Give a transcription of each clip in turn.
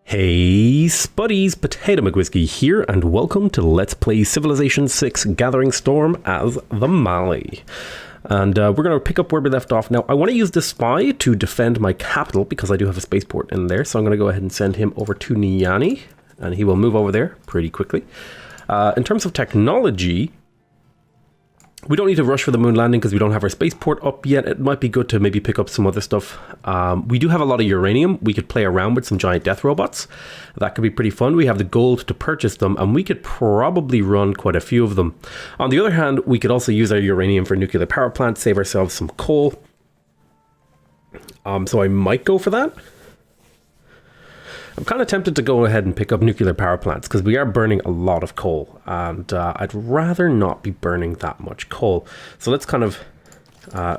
Hey Spuddies, PotatoMcWhiskey here, and welcome to Let's Play Civilization 6 Gathering Storm as the Mali. And we're going to pick up where we left off. Now, I want to use this spy to defend my capital, because I do have a spaceport in there, so I'm going to go ahead and send him over to Niani, and he will move over there pretty quickly. In terms of technology, we don't need to rush for the moon landing because we don't have our spaceport up yet. It might be good to maybe pick up some other stuff. We do have a lot of uranium. We could play around with some giant death robots. That could be pretty fun. We have the gold to purchase them, and we could probably run quite a few of them. On the other hand, we could also use our uranium for nuclear power plants, save ourselves some coal. So I might go for that. I'm kind of tempted to go ahead and pick up nuclear power plants because we are burning a lot of coal, and I'd rather not be burning that much coal. So let's kind of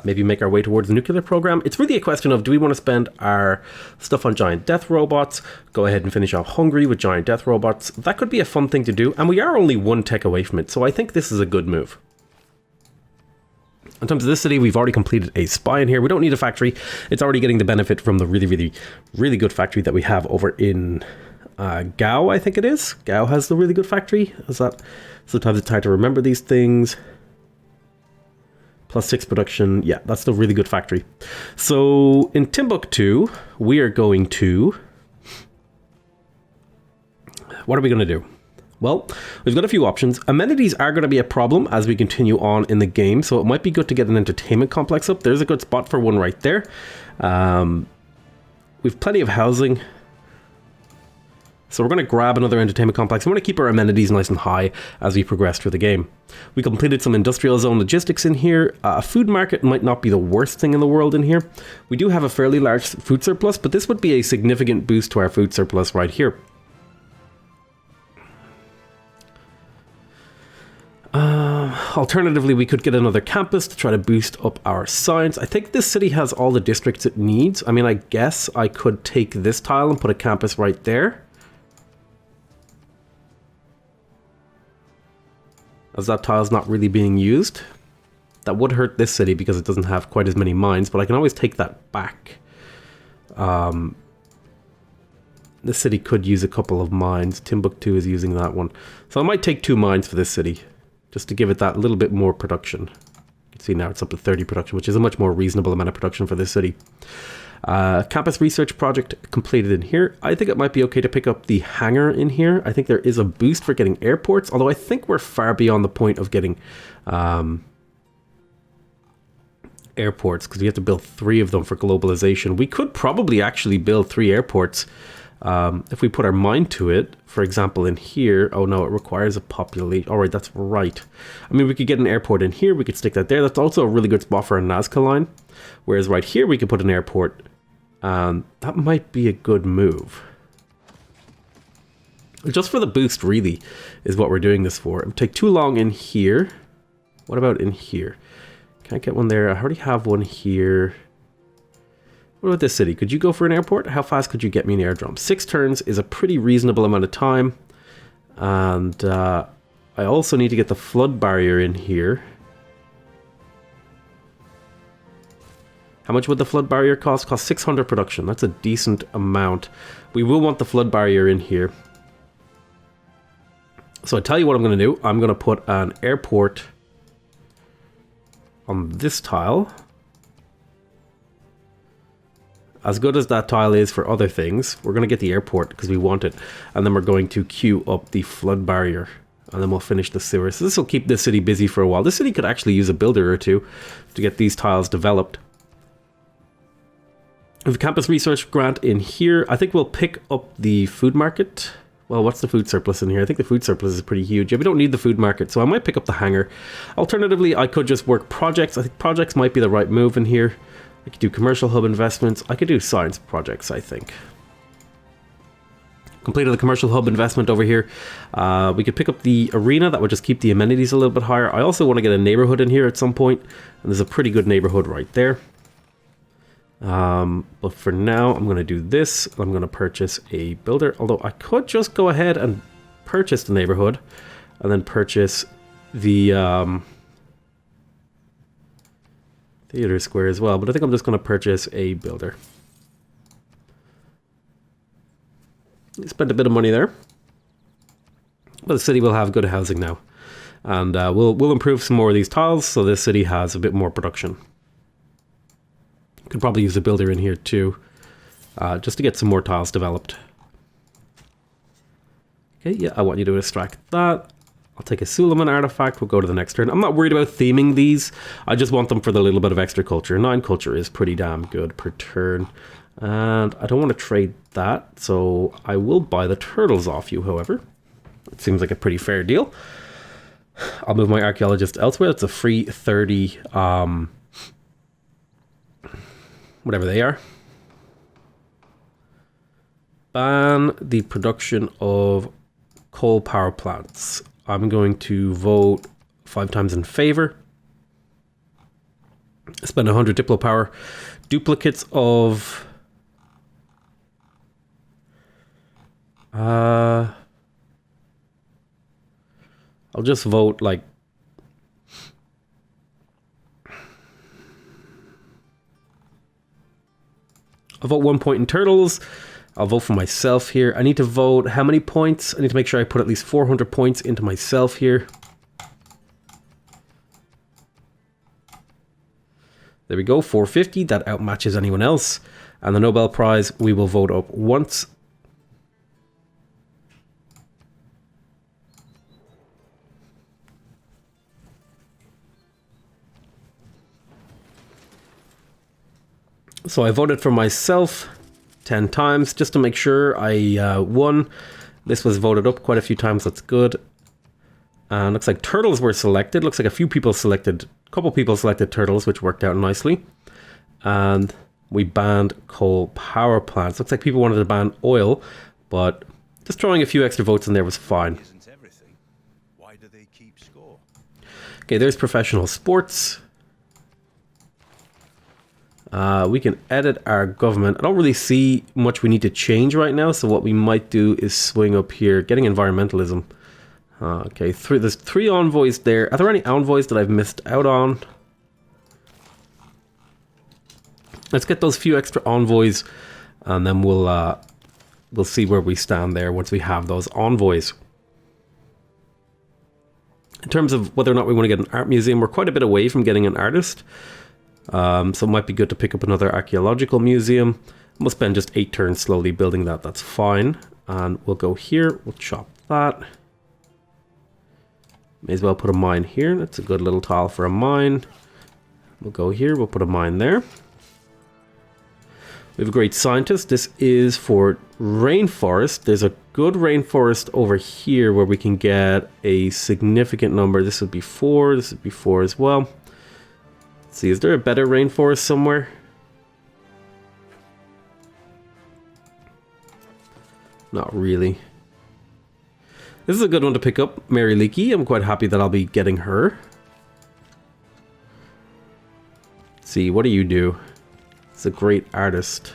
maybe make our way towards the nuclear program. It's really a question of, do we want to spend our stuff on giant death robots, go ahead and finish off Hungary with giant death robots? That could be a fun thing to do, and we are only one tech away from it, so I think this is a good move. In terms of this city, we've already completed a spy in here. We don't need a factory. It's already getting the benefit from the really good factory that we have over in Gao, I think it is. Gao has the really good factory. Is that sometimes it's hard to remember these things. +6 production. Yeah, that's the really good factory. So in Timbuktu, we are going to... What are we going to do? Well, we've got a few options. Amenities are going to be a problem as we continue on in the game, so it might be good to get an entertainment complex up. There's a good spot for one right there. We've plenty of housing. So we're going to grab another entertainment complex. We want to keep our amenities nice and high as we progress through the game. We completed some industrial zone logistics in here. A food market might not be the worst thing in the world in here. We do have a fairly large food surplus, but this would be a significant boost to our food surplus right here. Alternatively, we could get another campus to try to boost up our science. I think this city has all the districts it needs. I mean, I guess I could take this tile and put a campus right there, as that tile's not really being used. That would hurt this city because it doesn't have quite as many mines, but I can always take that back. This city could use a couple of mines. Timbuktu is using that one. So I might take 2 mines for this city, just to give it that little bit more production. You can see now it's up to 30 production, which is a much more reasonable amount of production for this city. Campus research project completed in here. I think it might be okay to pick up the hangar in here. I think there is a boost for getting airports, although I think we're far beyond the point of getting airports, because we have to build 3 of them for globalization. We could probably actually build 3 airports if we put our mind to it. For example, in here, oh no, it requires a population. All right, that's right. I mean, we could get an airport in here. We could stick that there. That's also a really good spot for a Nazca line. Whereas right here, we could put an airport. That might be a good move. Just for the boost, really, is what we're doing this for. It would take too long in here. What about in here? Can I get one there? I already have one here. What about this city? Could you go for an airport? How fast could you get me an airdrome? 6 turns is a pretty reasonable amount of time. And I also need to get the flood barrier in here. How much would the flood barrier cost? Cost 600 production. That's a decent amount. We will want the flood barrier in here. So I tell you what I'm going to do. I'm going to put an airport on this tile. As good as that tile is for other things, we're going to get the airport because we want it. And then we're going to queue up the flood barrier. And then we'll finish the sewer. So this will keep this city busy for a while. This city could actually use a builder or two to get these tiles developed. We have a campus research grant in here. I think we'll pick up the food market. Well, what's the food surplus in here? I think the food surplus is pretty huge. Yeah, we don't need the food market, so I might pick up the hangar. Alternatively, I could just work projects. I think projects might be the right move in here. I could do commercial hub investments. I could do science projects, I think. Completed the commercial hub investment over here. We could pick up the arena. That would just keep the amenities a little bit higher. I also want to get a neighborhood in here at some point. And there's a pretty good neighborhood right there. But for now, I'm going to do this. I'm going to purchase a builder. Although I could just go ahead and purchase the neighborhood. And then purchase the... theater square as well, but I think I'm just going to purchase a builder. Spent a bit of money there. But the city will have good housing now. And we'll improve some more of these tiles so this city has a bit more production. Could probably use a builder in here too. Just to get some more tiles developed. Okay, yeah, I want you to extract that. I'll take a Suleiman artifact. We'll go to the next turn. I'm not worried about theming these. I just want them for the little bit of extra culture. 9 culture is pretty damn good per turn. And I don't want to trade that, so I will buy the turtles off you, however. It seems like a pretty fair deal. I'll move my archaeologist elsewhere. It's a free 30, whatever they are. Ban the production of coal power plants. I'm going to vote 5 times in favor. Spend 100 Diplo power. Duplicates of... I'll just vote like... I'll vote 1 point in turtles. I'll vote for myself here. I need to vote how many points? I need to make sure I put at least 400 points into myself here. There we go, 450. That outmatches anyone else. And the Nobel Prize, we will vote up once. So I voted for myself 10 times just to make sure I won. This was voted up quite a few times. That's good. And looks like turtles were selected. Looks like a couple people selected turtles, which worked out nicely. And we banned coal power plants. Looks like people wanted to ban oil, but just throwing a few extra votes in there was fine. Why do they keep score? Okay, there's professional sports. We can edit our government. I don't really see much we need to change right now, so what we might do is swing up here, getting environmentalism. Okay, there's 3 envoys there. Are there any envoys that I've missed out on? Let's get those few extra envoys, and then we'll see where we stand there once we have those envoys. In terms of whether or not we want to get an art museum, we're quite a bit away from getting an artist. So it might be good to pick up another archaeological museum. We'll spend just 8 turns slowly building that. That's fine. And we'll go here. We'll chop that. May as well put a mine here. That's a good little tile for a mine. We'll go here. We'll put a mine there. We have a great scientist. This is for rainforest. There's a good rainforest over here where we can get a significant number. This would be 4. This would be 4 as well. Let's see, is there a better rainforest somewhere? Not really. This is a good one to pick up, Mary Leakey. I'm quite happy that I'll be getting her. Let's see, what do you do? It's a great artist.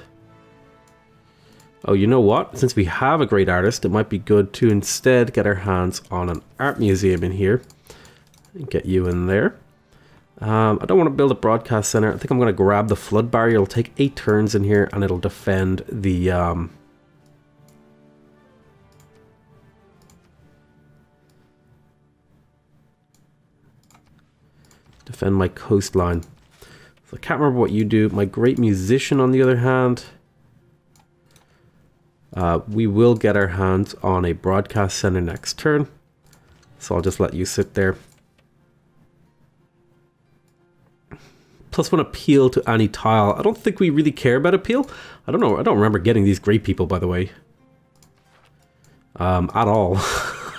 Oh, you know what? Since we have a great artist, it might be good to instead get our hands on an art museum in here. And get you in there. I don't want to build a broadcast center. I think I'm going to grab the flood barrier. It'll take 8 turns in here and it'll defend the... defend my coastline. So I can't remember what you do. My great musician, on the other hand... we will get our hands on a broadcast center next turn. So I'll just let you sit there. +1 appeal to any tile. I don't think we really care about appeal. I don't know. I don't remember getting these great people, by the way. At all.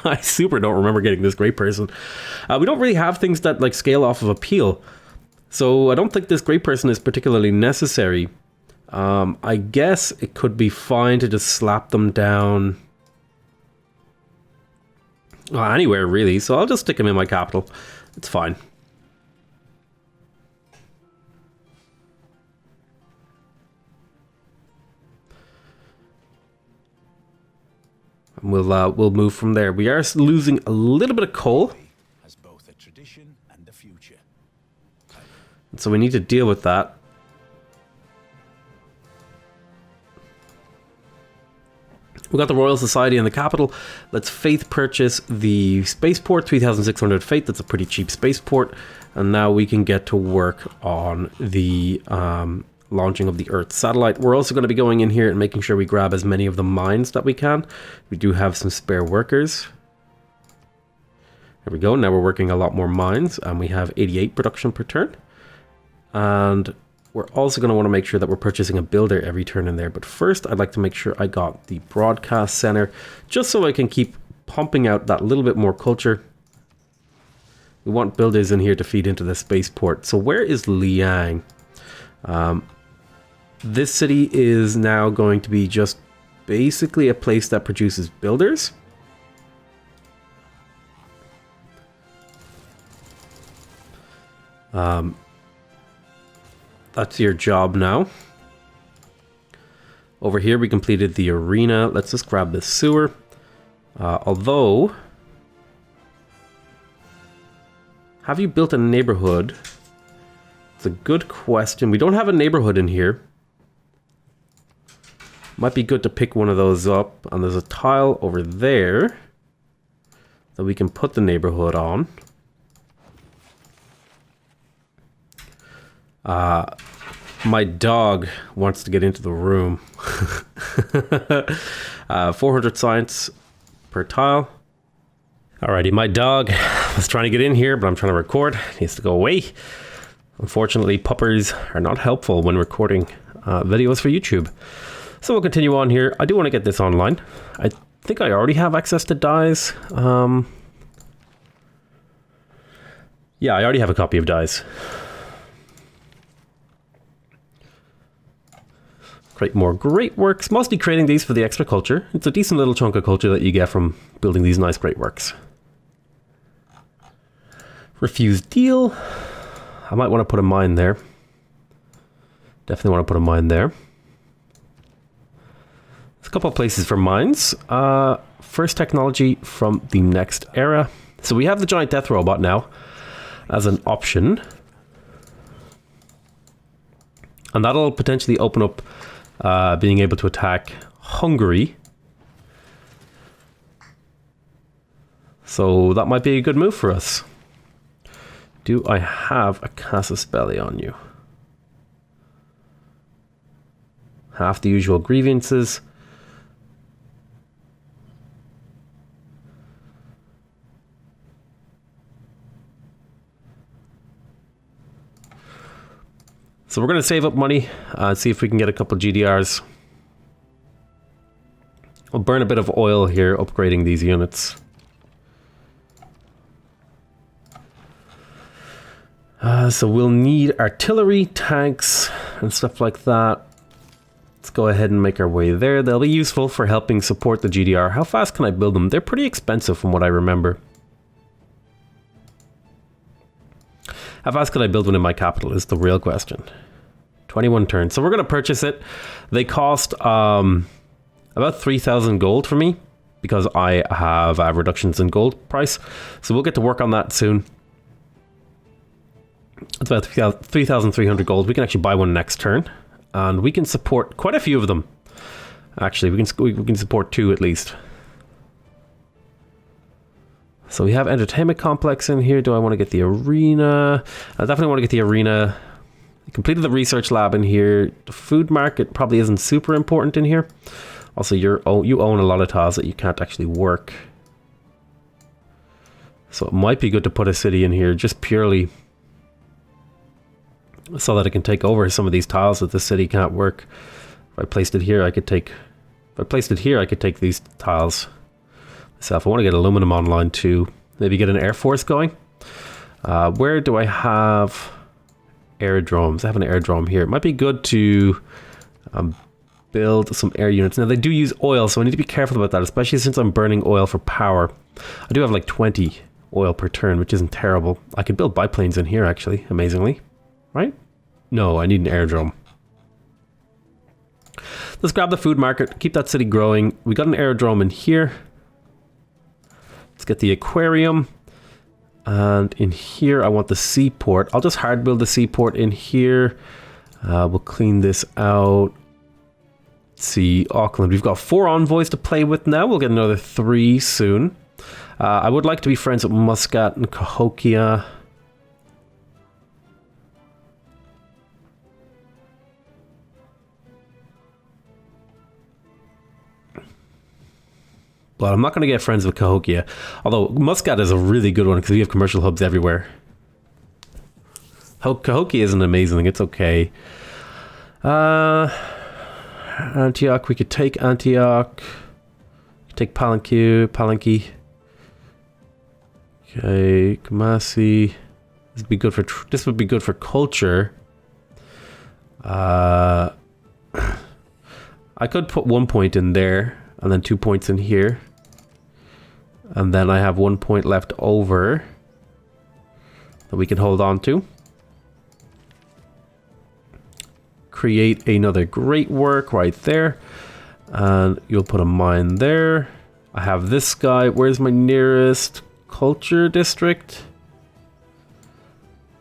I super don't remember getting this great person. We don't really have things that like scale off of appeal. So I don't think this great person is particularly necessary. I guess it could be fine to just slap them down. Well, anywhere really. So I'll just stick them in my capital. It's fine. We'll move from there. We are losing a little bit of coal. Has both a tradition and a future. So we need to deal with that. We got the Royal Society in the capital. Let's faith purchase the Spaceport, 3,600 faith. That's a pretty cheap Spaceport. And now we can get to work on the launching of the Earth satellite. We're also going to be going in here and making sure we grab as many of the mines that we can. We do have some spare workers. There we go. Now we're working a lot more mines, and we have 88 production per turn. And we're also going to want to make sure that we're purchasing a builder every turn in there. But first, I'd like to make sure I got the broadcast center, just so I can keep pumping out that little bit more culture. We want builders in here to feed into the spaceport. So where is Liang? This city is now going to be just basically a place that produces builders. That's your job now. Over here we completed the arena. Let's just grab the sewer. Although, have you built a neighborhood? It's a good question. We don't have a neighborhood in here. Might be good to pick one of those up. And there's a tile over there that we can put the neighborhood on. My dog wants to get into the room. 400 science per tile. Alrighty, my dog was trying to get in here, but I'm trying to record. He needs to go away. Unfortunately, puppers are not helpful when recording videos for YouTube. So we'll continue on here. I do want to get this online. I think I already have access to dyes. Yeah, I already have a copy of dyes. Create more great works, mostly creating these for the extra culture. It's a decent little chunk of culture that you get from building these nice great works. Refuse deal. I might want to put a mine there. Definitely want to put a mine there. There's a couple of places for mines. First technology from the next era. So we have the giant death robot now as an option. And that'll potentially open up being able to attack Hungary. So that might be a good move for us. Do I have a casus belli on you? Half the usual grievances. So we're going to save up money, see if we can get a couple GDRs. We'll burn a bit of oil here, upgrading these units. So we'll need artillery, tanks, and stuff like that. Let's go ahead and make our way there. They'll be useful for helping support the GDR. How fast can I build them? They're pretty expensive from what I remember. How fast can I build one in my capital is the real question. 21 turns. So we're going to purchase it. They cost about 3,000 gold for me because I have reductions in gold price. So we'll get to work on that soon. It's about 3,300 gold. We can actually buy one next turn. And we can support quite a few of them. Actually, we can support 2 at least. So we have entertainment complex in here. Do I want to get the arena? I definitely want to get the arena. I completed the research lab in here. The food market probably isn't super important in here. Also, you own a lot of tiles that you can't actually work. So it might be good to put a city in here just purely so that it can take over some of these tiles that the city can't work. If I placed it here, I could take... If I placed it here, I could take these tiles myself. I want to get aluminum online too. Maybe get an air force going. Where do I have aerodromes? I have an aerodrome here. It might be good to build some air units. Now they do use oil, so I need to be careful about that, especially since I'm burning oil for power. I do have like 20 oil per turn, which isn't terrible. I could build biplanes in here actually, amazingly. Right? No, I need an aerodrome. Let's grab the food market, keep that city growing. We got an aerodrome in here. Let's get the aquarium. And in here, I want the seaport. I'll just hard build the seaport in here. We'll clean this out. see, Auckland. We've got 4 envoys to play with now. We'll get another 3 soon. I would like to be friends with Muscat and Cahokia. But I'm not going to get friends with Cahokia. Although Muscat is a really good one because we have commercial hubs everywhere. Cahokia isn't amazing. It's okay. Antioch. We could take Antioch. Take Palanque. Okay, Kumasi. This would be good for culture. I could put 1 point in there. And then 2 points in here. And then I have 1 point left over that we can hold on to. Create another great work right there. And you'll put a mine there. I have this guy. Where's my nearest culture district?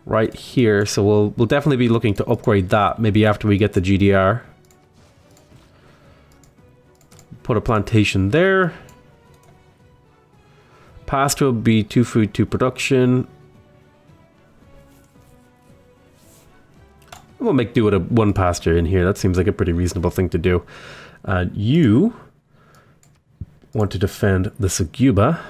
Right here. So we'll definitely be looking to upgrade that maybe after we get the GDR. Put a plantation there. Pasture will be 2 food, 2 production. We'll make do with a 1 pasture in here. That seems like a pretty reasonable thing to do. You want to defend the Suguba.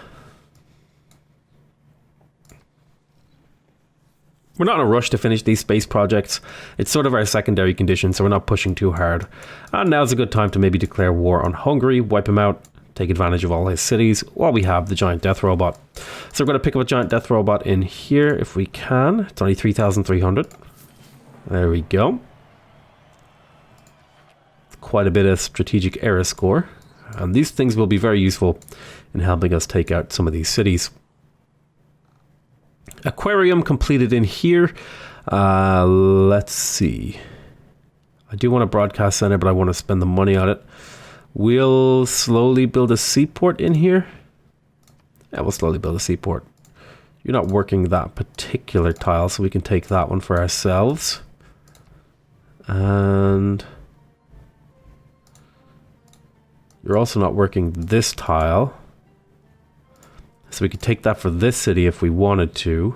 We're not in a rush to finish these space projects. It's sort of our secondary condition, so we're not pushing too hard. And now's a good time to maybe declare war on Hungary, wipe him out, take advantage of all his cities, while we have the giant death robot. So we're going to pick up a giant death robot in here if we can. It's only 3,300. There we go. Quite a bit of strategic error score. And these things will be very useful in helping us take out some of these cities. Aquarium completed in here. Let's see. I do want a broadcast center, but I want to spend the money on it. We'll slowly build a seaport in here. Yeah, we'll slowly build a seaport. You're not working that particular tile, so we can take that one for ourselves. And you're also not working this tile. So we could take that for this city if we wanted to.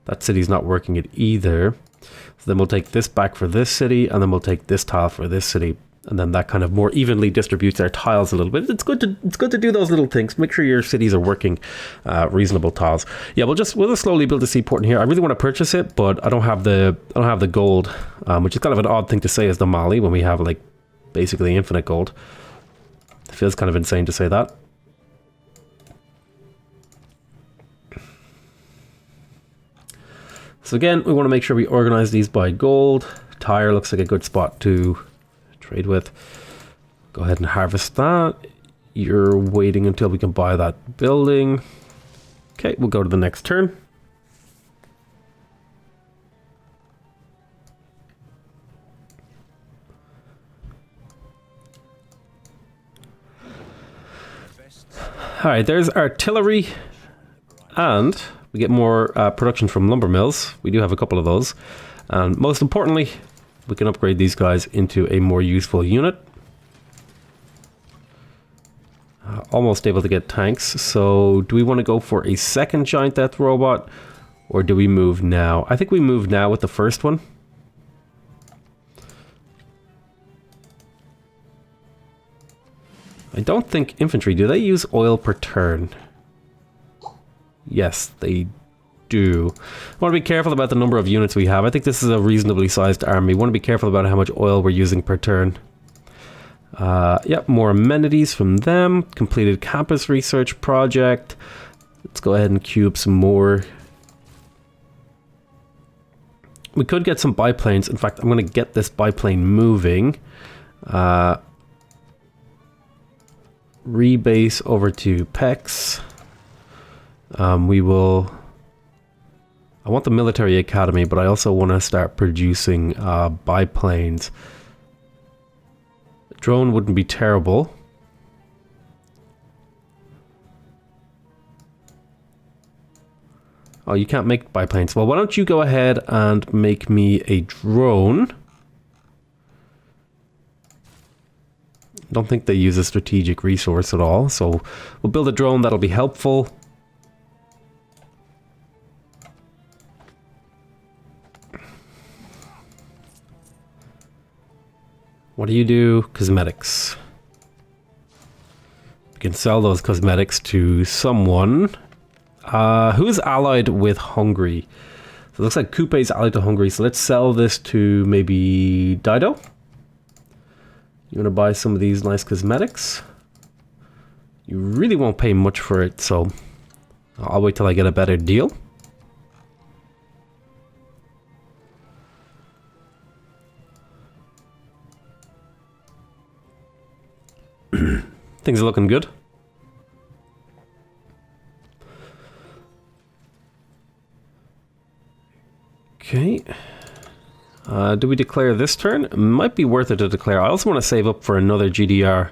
That city's not working it either. So then we'll take this back for this city, and then we'll take this tile for this city. And then that kind of more evenly distributes our tiles a little bit. It's good to do those little things. Make sure your cities are working reasonable tiles. Yeah, we'll just slowly build a seaport in here. I really want to purchase it, but I don't have the gold, which is kind of an odd thing to say as the Mali when we have like basically infinite gold. It feels kind of insane to say that. So again, we want to make sure we organize these by gold. Tire looks like a good spot to trade with. Go ahead and harvest that. You're waiting until we can buy that building. Okay, we'll go to the next turn. Alright, there's artillery, and we get more production from lumber mills. We do have a couple of those. And most importantly, we can upgrade these guys into a more useful unit. Almost able to get tanks. So do we want to go for a second giant death robot, or do we move now? I think we move now with the first one. I don't think infantry, do they use oil per turn? Yes, they do. I want to be careful about the number of units we have. I think this is a reasonably sized army. We want to be careful about how much oil we're using per turn. Yep, more amenities from them. Completed campus research project. Let's go ahead and queue up some more. We could get some biplanes. In fact, I'm going to get this biplane moving. Rebase over to PEX. We will... I want the military academy, but I also want to start producing biplanes. Drone wouldn't be terrible. Oh, you can't make biplanes. Well, why don't you go ahead and make me a drone? Don't think they use a strategic resource at all, so we'll build a drone that'll be helpful. What do you do? Cosmetics. We can sell those cosmetics to someone. Who's allied with Hungary? So it looks like Coupe's allied to Hungary, so let's sell this to maybe Dido. You want to buy some of these nice cosmetics? You really won't pay much for it, so I'll wait till I get a better deal. Things are looking good. Okay. Do we declare this turn? It might be worth it to declare. I also want to save up for another GDR.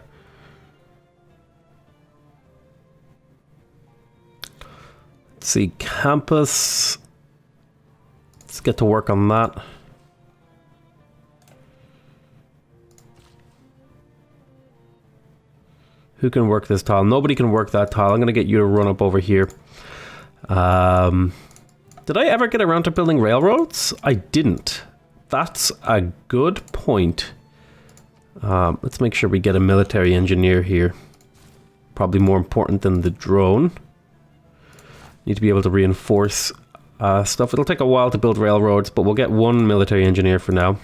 Let's see, campus. Let's get to work on that. Who can work this tile? Nobody can work that tile. I'm going to get you to run up over here. Did I ever get around to building railroads? I didn't. That's a good point. Let's make sure we get a military engineer here. Probably more important than the drone. Need to be able to reinforce stuff. It'll take a while to build railroads, but we'll get one military engineer for now.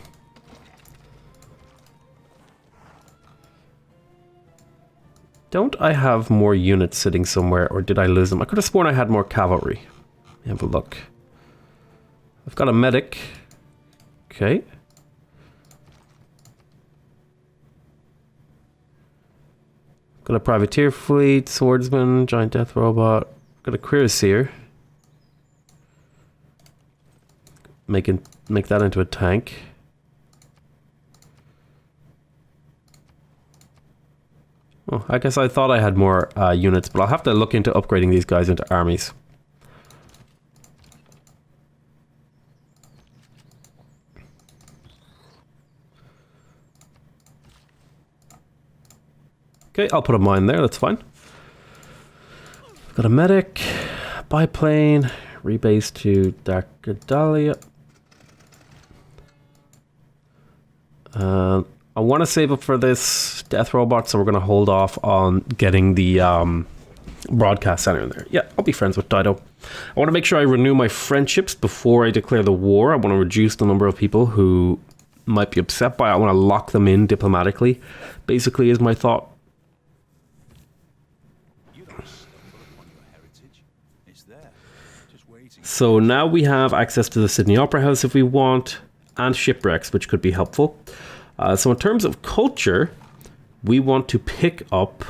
Don't I have more units sitting somewhere, or did I lose them? I could have sworn I had more cavalry. Let me have a look. I've got a medic. Okay. Got a privateer fleet, swordsman, giant death robot. Got a cuirassier. Make that into a tank. Oh, I guess I thought I had more units, but I'll have to look into upgrading these guys into armies. Okay, I'll put a mine there, that's fine. Got a medic, biplane, rebase to Darkadalia. I want to save up for this death robot, so we're going to hold off on getting the broadcast center in there. Yeah, I'll be friends with Dido. I want to make sure I renew my friendships before I declare the war. I want to reduce the number of people who might be upset by it. I want to lock them in diplomatically, basically, is my thought. So now we have access to the Sydney Opera House if we want, and shipwrecks, which could be helpful. So in terms of culture, we want to pick up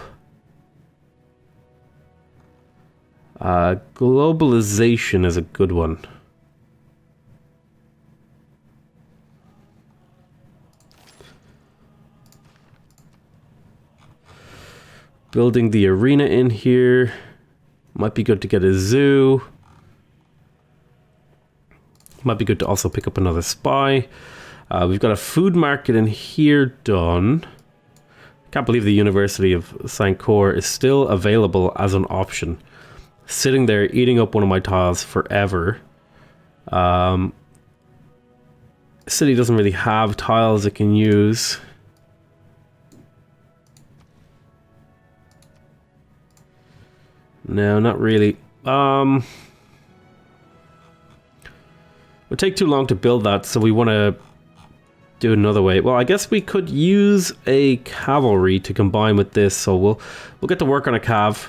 globalization is a good one. Building the arena in here. Might be good to get a zoo. Might be good to also pick up another spy. We've got a food market in here done. Can't believe the University of Saint-Cor is still available as an option. Sitting there eating up one of my tiles forever. City doesn't really have tiles it can use. No, not really. It would take too long to build that, so we want to do another way. Well, I guess we could use a cavalry to combine with this, so we'll get to work on a cav.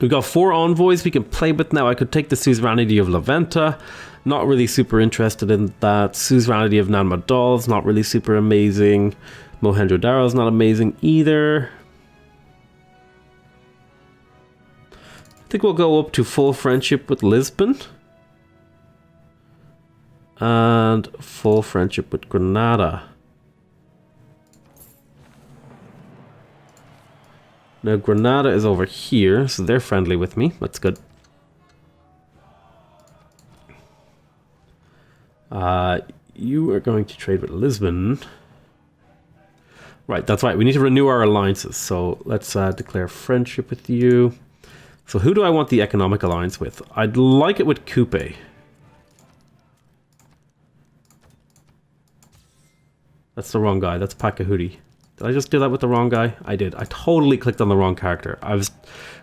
We've got 4 envoys we can play with now. I could take the suzerainty of Laventa. Not really super interested in that. Suzerainty of Nan Madol's not really super amazing. Mohenjo-Daro's not amazing either. I think we'll go up to full friendship with Lisbon. And full friendship with Granada. Now Granada is over here, so they're friendly with me. That's good. You are going to trade with Lisbon. Right, that's right. We need to renew our alliances. So let's declare friendship with you. So who do I want the economic alliance with? I'd like it with Coupe. That's the wrong guy. That's Pakahooty. Did I just do that with the wrong guy? I did. I totally clicked on the wrong character. I was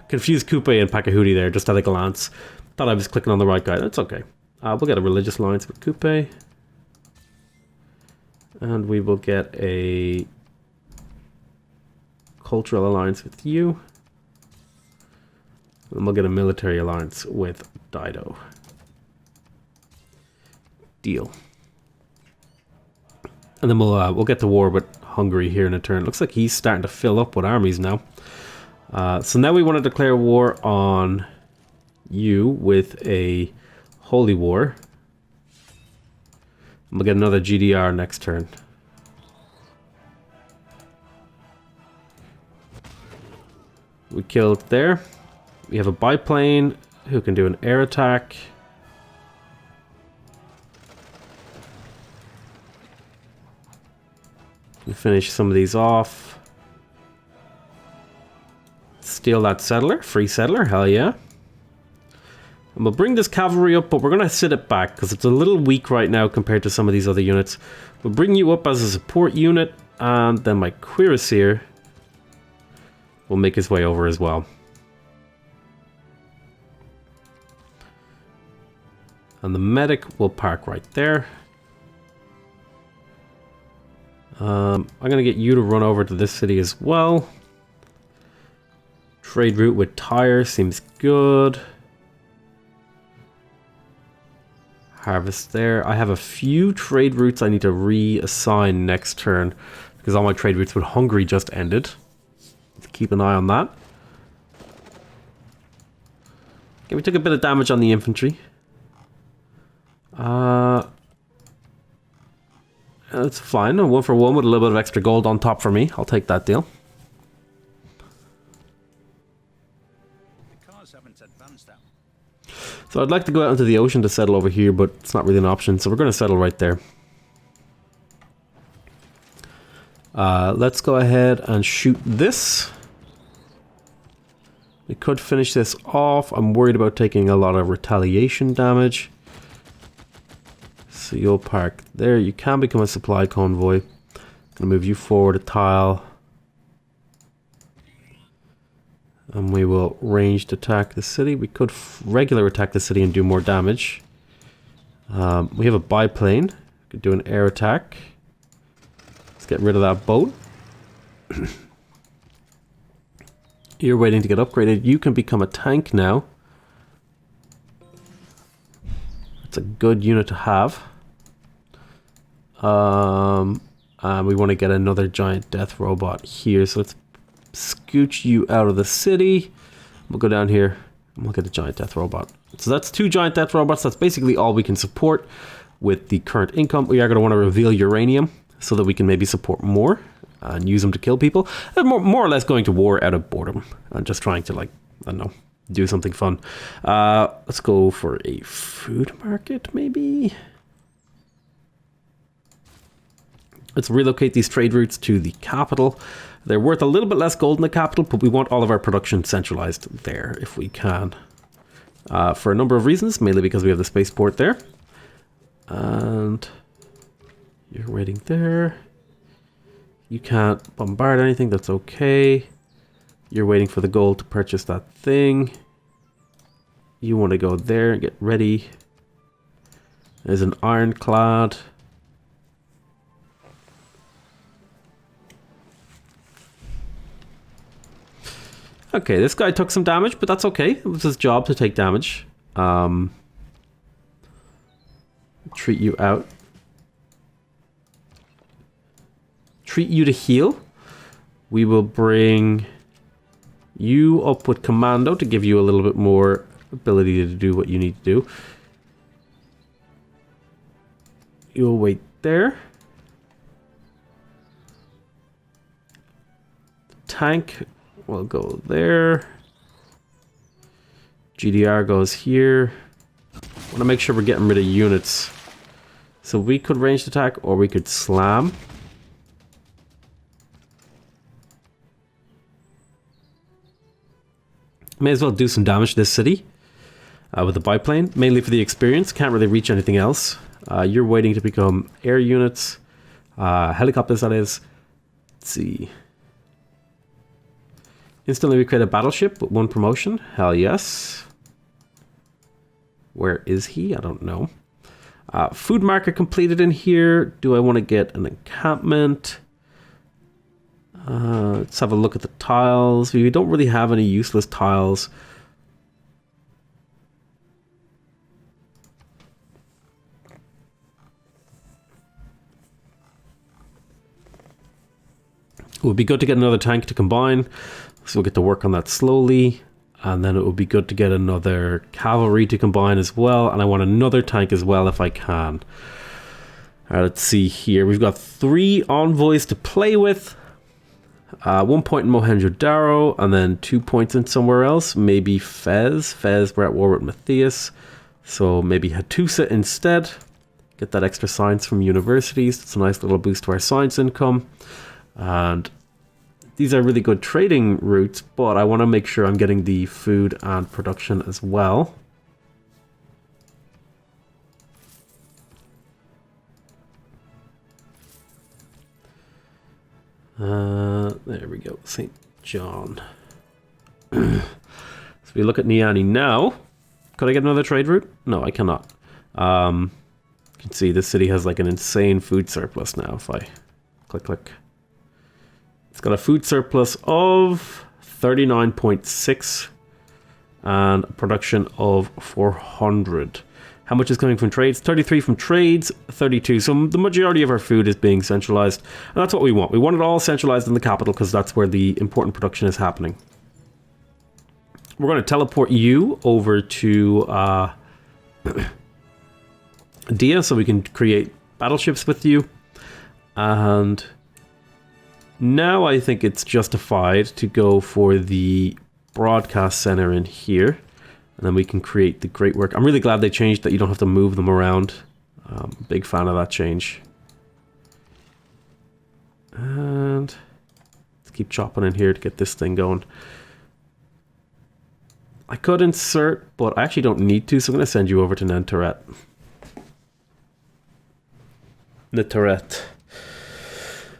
confused Coupe and Pakahooty there just at a glance. Thought I was clicking on the right guy. That's okay. We'll get a religious alliance with Coupe. And we will get a cultural alliance with you. And we'll get a military alliance with Dido. Deal. And then we'll get to war with Hungary here in a turn. Looks like he's starting to fill up with armies now. So now we want to declare war on you with a holy war. And we'll get another GDR next turn. We killed there. We have a biplane who can do an air attack. We finish some of these off. Steal that settler. Free settler. Hell yeah. And we'll bring this cavalry up, but we're going to sit it back because it's a little weak right now compared to some of these other units. We'll bring you up as a support unit, and then my cuirassier will make his way over as well. And the medic will park right there. I'm going to get you to run over to this city as well. Trade route with Tyre seems good. Harvest there. I have a few trade routes I need to reassign next turn because all my trade routes with Hungary just ended. Keep an eye on that. Okay, we took a bit of damage on the infantry. That's fine. A 1-for-1 with a little bit of extra gold on top for me. I'll take that deal. The cars haven't advanced out. So I'd like to go out into the ocean to settle over here, but it's not really an option. So we're going to settle right there. Let's go ahead and shoot this. We could finish this off. I'm worried about taking a lot of retaliation damage. So you'll park there. You can become a supply convoy. Gonna move you forward a tile. And we will ranged attack the city. We could regular attack the city and do more damage. We have a biplane. Could do an air attack. Let's get rid of that boat. You're waiting to get upgraded. You can become a tank now. It's a good unit to have. And we want to get another giant death robot here. So let's scooch you out of the city. We'll go down here and we'll get a giant death robot. So that's 2 giant death robots. That's basically all we can support with the current income. We are going to want to reveal uranium so that we can maybe support more and use them to kill people. And more or less going to war out of boredom and just trying to, like, I don't know, do something fun. Let's go for a food market, maybe. Let's relocate these trade routes to the capital. They're worth a little bit less gold in the capital, but we want all of our production centralized there if we can. For a number of reasons, mainly because we have the spaceport there. And you're waiting there. You can't bombard anything, that's okay. You're waiting for the gold to purchase that thing. You want to go there and get ready. There's an ironclad. Okay, this guy took some damage, but that's okay. It was his job to take damage. Treat you out. Treat you to heal. We will bring you up with commando to give you a little bit more ability to do what you need to do. You'll wait there. Tank will go there. GDR goes here. I want to make sure we're getting rid of units. So we could ranged attack or we could slam. May as well do some damage to this city with the biplane, mainly for the experience. Can't really reach anything else. You're waiting to become air units. Helicopters, that is. Let's see. Instantly we create a battleship with 1 promotion. Hell yes. Where is he? I don't know. Food market completed in here. Do I want to get an encampment? Let's have a look at the tiles. We don't really have any useless tiles. It would be good to get another tank to combine. So we'll get to work on that slowly. And then it would be good to get another cavalry to combine as well. And I want another tank as well if I can. Alright, let's see here. We've got 3 envoys to play with. 1 point in Mohenjo-Daro, and then 2 points in somewhere else. Maybe Fez. Fez, we're at war with Matthias. So maybe Hattusa instead. Get that extra science from universities. It's a nice little boost to our science income. And these are really good trading routes, but I want to make sure I'm getting the food and production as well. There we go, St. John. So we look at Niani now. Could I get another trade route? No, I cannot. You can see this city has like an insane food surplus now. If I click. It's got a food surplus of 39.6 and a production of 400. How much is coming from trades? 33 from trades, 32. So the majority of our food is being centralized. And that's what we want. We want it all centralized in the capital because that's where the important production is happening. We're going to teleport you over to Dia so we can create battleships with you. And now I think it's justified to go for the broadcast center in here. And then we can create the great work. I'm really glad they changed that you don't have to move them around. Big fan of that change. And let's keep chopping in here to get this thing going. I could insert, but I actually don't need to, so I'm going to send you over to Nentaret. Netaret.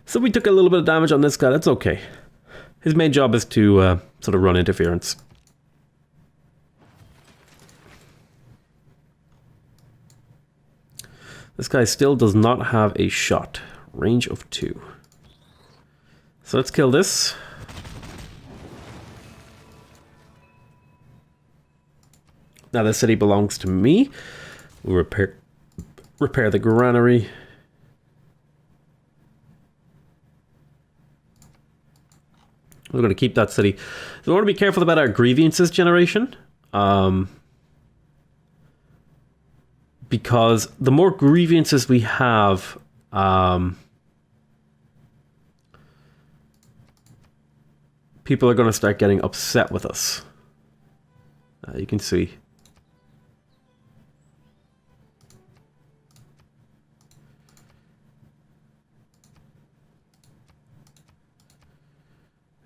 So we took a little bit of damage on this guy. That's okay. His main job is to sort of run interference. This guy still does not have a shot. Range of 2. So let's kill this. Now the city belongs to me. We'll repair the granary. We're going to keep that city. So we want to be careful about our grievances generation. Because the more grievances we have, people are going to start getting upset with us. You can see.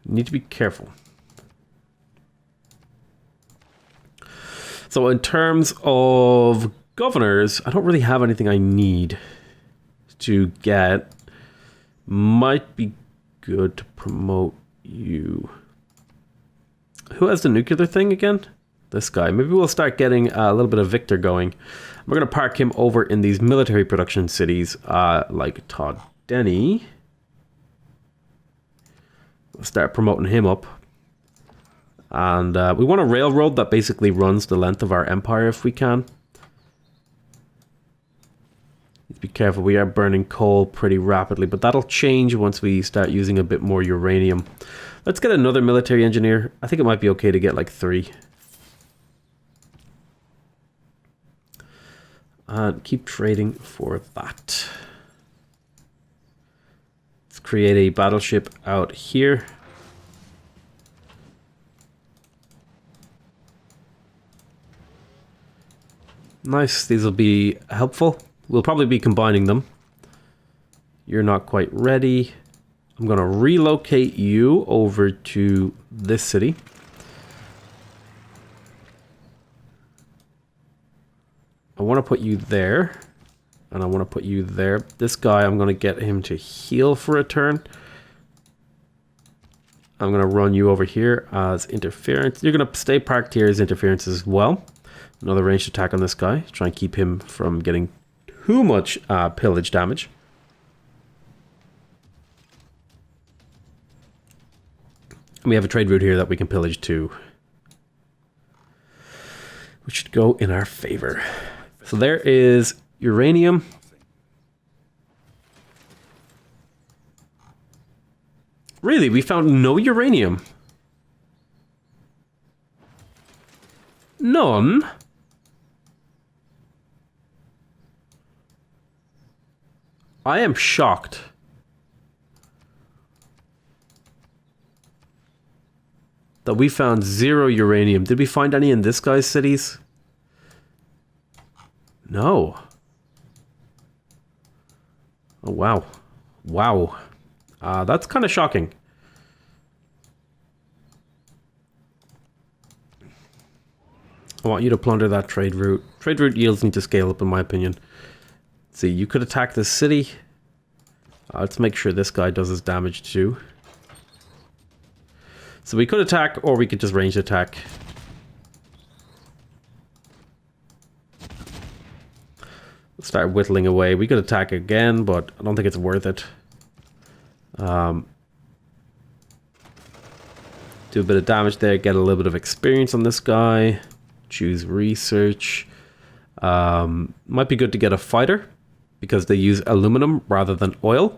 You need to be careful. So in terms of governors, I don't really have anything I need to get. Might be good to promote you. Who has the nuclear thing again? This guy. Maybe we'll start getting a little bit of Victor going. We're going to park him over in these military production cities like Todd Denny. We'll start promoting him up. And we want a railroad that basically runs the length of our empire if we can. Be careful, we are burning coal pretty rapidly, but that'll change once we start using a bit more uranium. Let's get another military engineer. I think it might be okay to get like 3. And keep trading for that. Let's create a battleship out here. Nice, these will be helpful. We'll probably be combining them. You're not quite ready. I'm going to relocate you over to this city. want to put you there. And I want to put you there. This guy, I'm going to get him to heal for a turn. I'm going to run you over here as interference. You're going to stay parked here as interference as well. Another ranged attack on this guy. Try and keep him from getting too much pillage damage. And we have a trade route here that we can pillage too, which should go in our favor. So there is uranium. Really, we found no uranium. None? I am shocked. That we found 0 uranium. Did we find any in this guy's cities? No. Oh, wow. Wow. That's kind of shocking. I want you to plunder that trade route. Trade route yields need to scale up, in my opinion. Let's see, you could attack this city. Let's make sure this guy does his damage too. So we could attack, or we could just range attack. Let's start whittling away. We could attack again, but I don't think it's worth it. Do a bit of damage there, get a little bit of experience on this guy. Choose research. Might be good to get a fighter, because they use aluminum rather than oil.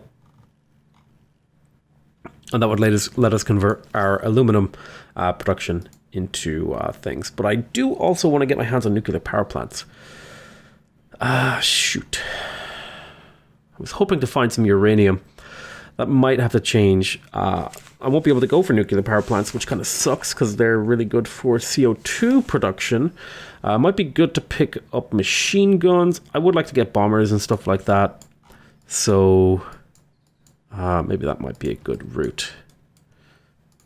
And that would let us convert our aluminum production into things. But I do also want to get my hands on nuclear power plants. Shoot. I was hoping to find some uranium. That might have to change. I won't be able to go for nuclear power plants, which kind of sucks because they're really good for CO2 production. Might be good to pick up machine guns. I would like to get bombers and stuff like that. So maybe that might be a good route.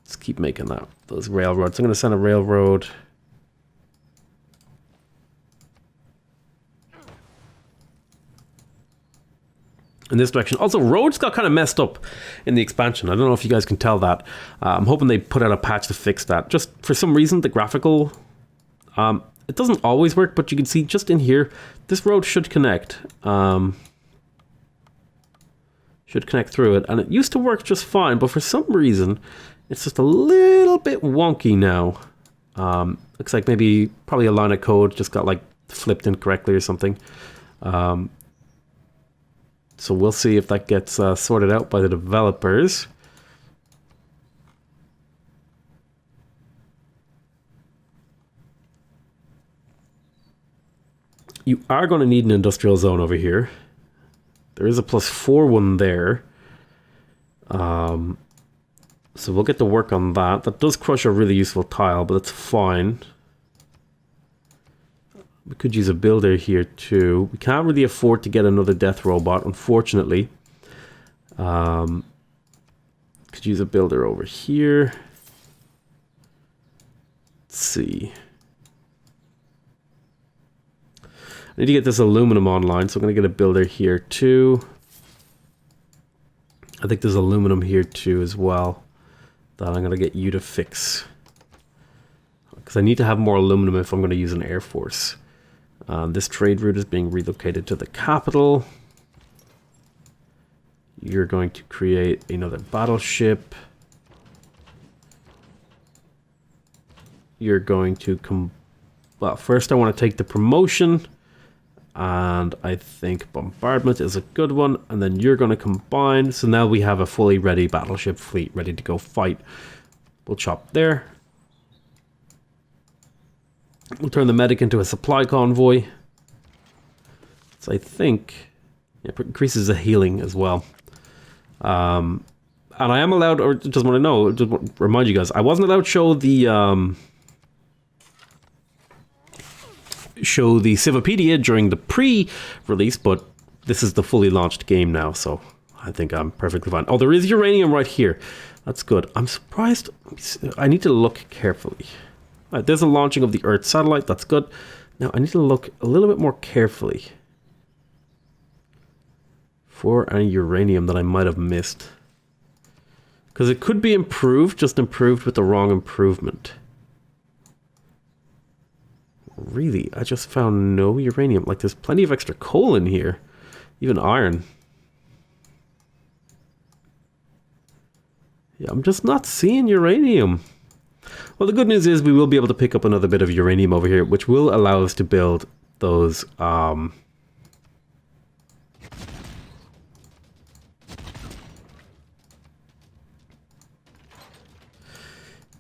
Let's keep making those railroads. I'm going to send a railroad. In this direction. Also, roads got kind of messed up in the expansion. I don't know if you guys can tell that. I'm hoping they put out a patch to fix that. Just for some reason, the graphical... it doesn't always work, but you can see just in here, this road should connect. Should connect through it. And it used to work just fine, but for some reason, it's just a little bit wonky now. Looks like probably a line of code just got like flipped incorrectly or something. So we'll see if that gets sorted out by the developers. You are going to need an industrial zone over here. There is a +4 one there. So we'll get to work on that. That does crush a really useful tile, but that's fine. We could use a builder here too. We can't really afford to get another death robot, unfortunately. Could use a builder over here. Let's see. I need to get this aluminum online, so I'm going to get a builder here too. I think there's aluminum here too as well that I'm going to get you to fix. Because I need to have more aluminum if I'm going to use an air force. This trade route is being relocated to the capital. You're going to create another battleship. You're going to well, first I want to take the promotion. And I think bombardment is a good one. And then you're going to combine. So now we have a fully ready battleship fleet ready to go fight. We'll chop there. We'll turn the medic into a supply convoy. So I think it increases the healing as well. And I am allowed, or just want to know, just want to remind you guys, I wasn't allowed to show the Civipedia during the pre-release, but this is the fully launched game now, so I think I'm perfectly fine. Oh, there is uranium right here. That's good. I'm surprised. I need to look carefully. There's a launching of the Earth satellite. That's good. Now, I need to look a little bit more carefully for any uranium that I might have missed. Because it could be improved, just improved with the wrong improvement. Really, I just found no uranium. Like, there's plenty of extra coal in here. Even iron. Yeah, I'm just not seeing uranium. Well, the good news is we will be able to pick up another bit of uranium over here, which will allow us to build those, what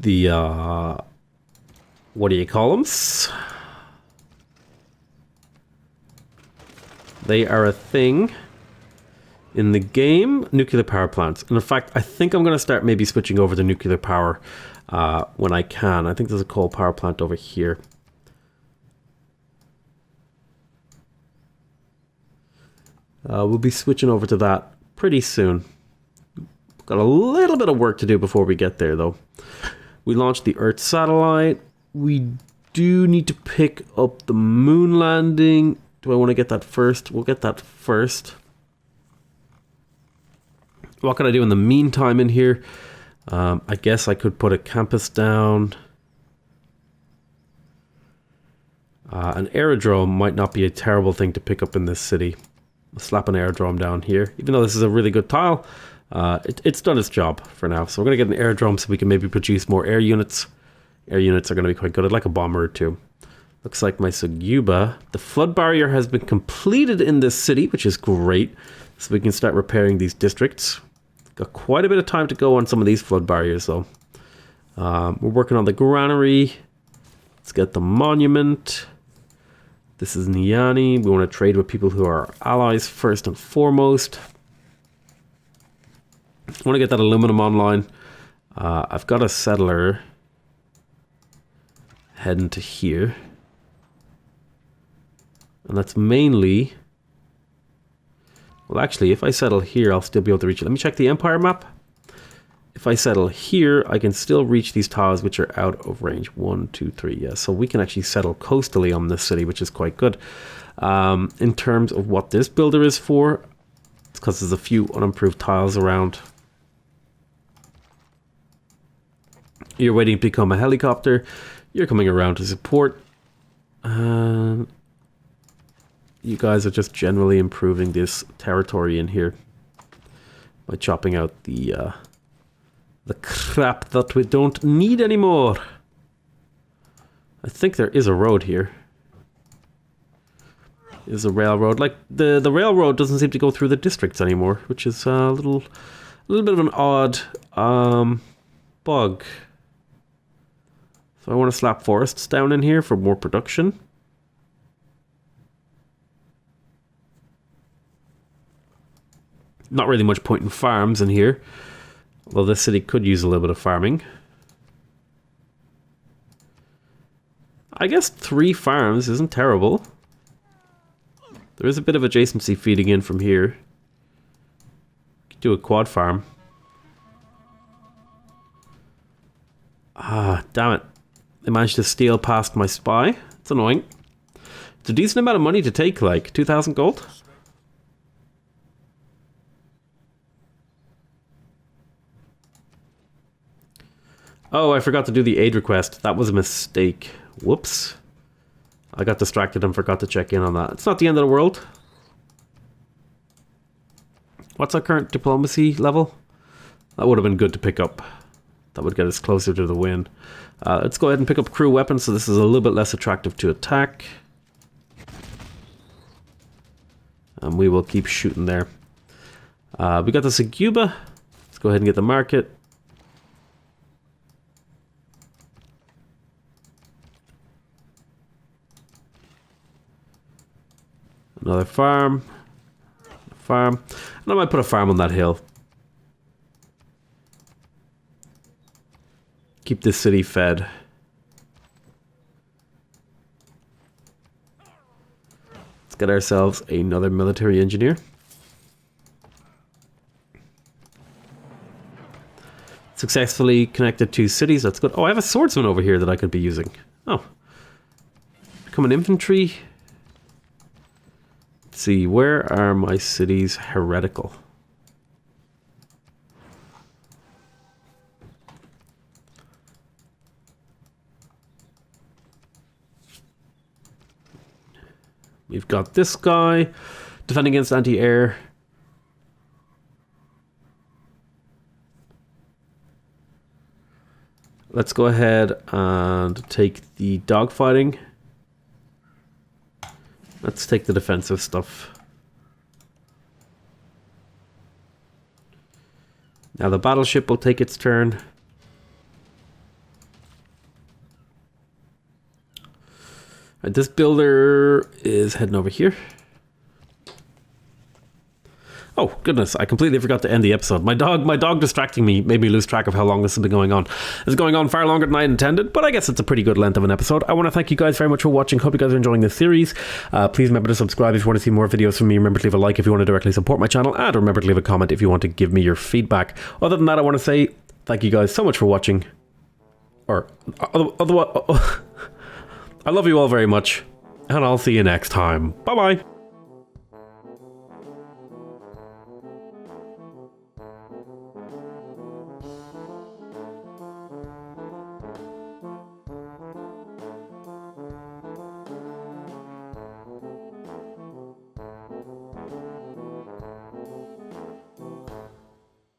do you call them? They are a thing in the game, nuclear power plants. And in fact, I think I'm going to start maybe switching over to nuclear power when I can. I think there's a coal power plant over here. We'll be switching over to that pretty soon. Got a little bit of work to do before we get there, though. We launched the Earth satellite. We do need to pick up the moon landing. Do I want to get that first? We'll get that first. What can I do in the meantime in here? I guess I could put a campus down. An aerodrome might not be a terrible thing to pick up in this city. I'll slap an aerodrome down here. Even though this is a really good tile, it's done its job for now. So we're going to get an aerodrome so we can maybe produce more air units. Air units are going to be quite good. I'd like a bomber or two. Looks like my Suguba. The flood barrier has been completed in this city, which is great. So we can start repairing these districts. Got quite a bit of time to go on some of these flood barriers, though. We're working on the granary. Let's get the monument. This is Niani. We want to trade with people who are allies first and foremost. I want to get that aluminum online. I've got a settler heading to here. And that's mainly... Well, actually, if I settle here, I'll still be able to reach it. Let me check the Empire map. If I settle here, I can still reach these tiles, which are out of range. 1, 2, 3, yeah. So we can actually settle coastally on this city, which is quite good. In terms of what this builder is for, it's because there's a few unimproved tiles around. You're waiting to become a helicopter. You're coming around to support. You guys are just generally improving this territory in here by chopping out the crap that we don't need anymore. I think there is a road here. There's a railroad. Like the railroad doesn't seem to go through the districts anymore, which is a little bit of an odd bug. So I want to slap forests down in here for more production. Not really much point in farms in here. Although this city could use a little bit of farming. I guess 3 farms isn't terrible. There is a bit of adjacency feeding in from here. Could do a quad farm. Ah, damn it. They managed to steal past my spy. It's annoying. It's a decent amount of money to take, like 2,000 gold. Oh, I forgot to do the aid request. That was a mistake. Whoops. I got distracted and forgot to check in on that. It's not the end of the world. What's our current diplomacy level? That would have been good to pick up. That would get us closer to the win. Let's go ahead and pick up crew weapons so this is a little bit less attractive to attack. And we will keep shooting there. We got the Suguba. Let's go ahead and get the market. Another farm. Farm. And I might put a farm on that hill. Keep this city fed. Let's get ourselves another military engineer. Successfully connected 2 cities. That's good. Oh, I have a swordsman over here that I could be using. Oh. Become an infantry. Let's see, where are my cities heretical? We've got this guy defending against anti-air. Let's go ahead and take the dogfighting. Let's take the defensive stuff. Now the battleship will take its turn. Right, this builder is heading over here. Oh, goodness, I completely forgot to end the episode. My dog distracting me made me lose track of how long this has been going on. It's going on far longer than I intended, but I guess it's a pretty good length of an episode. I want to thank you guys very much for watching. Hope you guys are enjoying this series. Please remember to subscribe if you want to see more videos from me. Remember to leave a like if you want to directly support my channel, and remember to leave a comment if you want to give me your feedback. Other than that, I want to say thank you guys so much for watching. Or, otherwise, I love you all very much, and I'll see you next time. Bye-bye.